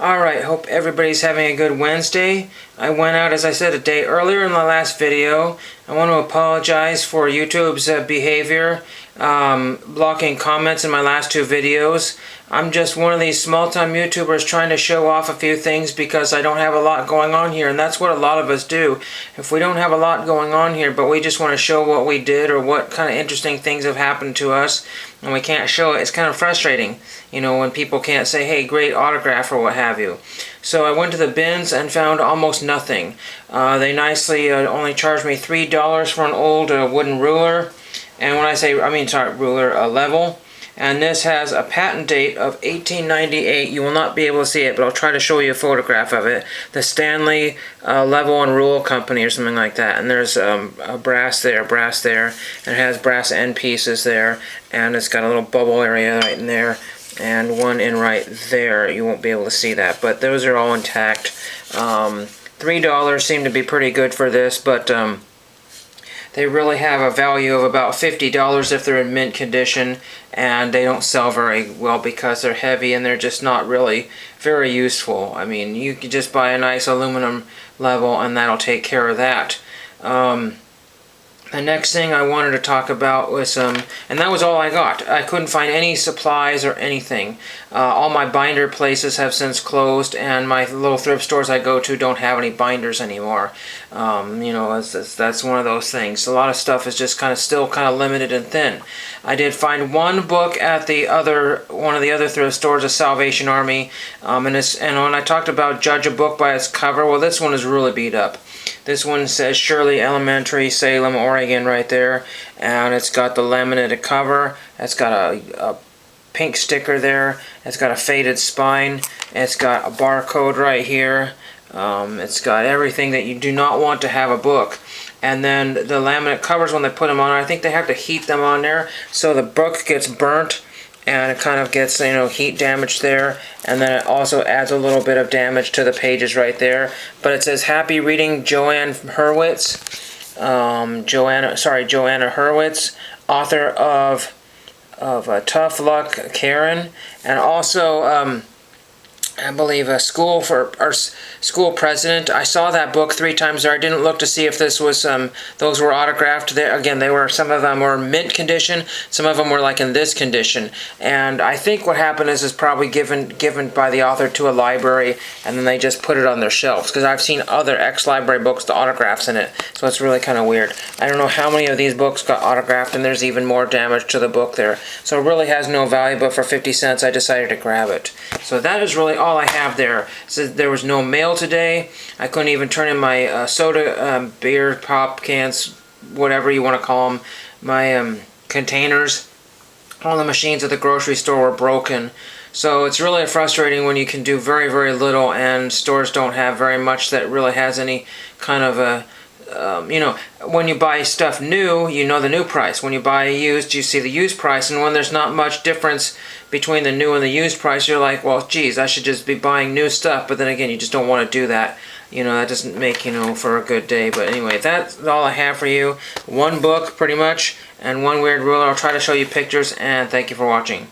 Alright, hope everybody's having a good Wednesday. I went out, as I said, a day earlier in the last video. I want to apologize for YouTube's behavior, blocking comments in my last two videos. I'm just one of these small-time YouTubers trying to show off a few things because I don't have a lot going on here, and that's what a lot of us do. If we don't have a lot going on here, but we just want to show what we did or what kind of interesting things have happened to us, and we can't show it, it's kind of frustrating, you know, when people can't say, hey, great autograph or what have you. So I went to the bins and found almost nothing. They nicely only charged me $3 for an old wooden ruler, and when I say, ruler, a level. And this has a patent date of 1898. You will not be able to see it, but I'll try to show you a photograph of it. The Stanley Level and Rule Company or something like that. And there's a brass there, and it has brass end pieces there, and it's got a little bubble area right in there, and one in right there. You won't be able to see that, but those are all intact. $3 seemed to be pretty good for this, but they really have a value of about $50 if they're in mint condition, and they don't sell very well because they're heavy and they're just not really very useful. I mean, you could just buy a nice aluminum level and that'll take care of that. The next thing I wanted to talk about was, and that was all I got. I couldn't find any supplies or anything. All my binder places have since closed, and my little thrift stores I go to don't have any binders anymore. You know, that's one of those things. A lot of stuff is just still kind of limited and thin. I did find one book at one of the other thrift stores, a Salvation Army, and when I talked about judge a book by its cover, well, this one is really beat up. This one says Shirley Elementary, Salem, Oregon right there, and it's got the laminated cover. It's got a pink sticker there. It's got a faded spine. It's got a barcode right here. It's got everything that you do not want to have a book. And then the laminate covers, when they put them on, I think they have to heat them on there so the book gets burnt, and it kind of gets, you know, heat damage there, and then it also adds a little bit of damage to the pages right there. But it says happy reading, Joanna Hurwitz, Joanna Hurwitz, author of Tough Luck Karen, and also I believe a school president. I saw that book 3 times there. I didn't look to see if this was those were autographed. Again, some of them were mint condition, some of them were like in this condition. And I think what happened is probably given by the author to a library, and then they just put it on their shelves. Because I've seen other ex-library books, the autographs in it, so it's really kind of weird. I don't know how many of these books got autographed, and there's even more damage to the book there. So it really has no value, but for 50 cents I decided to grab it. So that is really all I have there. It says there was no mail today. I couldn't even turn in my soda, beer, pop cans, whatever you want to call them, my containers. All the machines at the grocery store were broken. So it's really frustrating when you can do very, very little and stores don't have very much that really has any kind of a you know, when you buy stuff new, you know the new price. When you buy used, you see the used price, and when there's not much difference between the new and the used price, you're like, well, geez, I should just be buying new stuff. But then again, you just don't want to do that. You know, that doesn't make, you know, for a good day. But anyway, that's all I have for you. One book, pretty much, and one weird ruler. I'll try to show you pictures, and thank you for watching.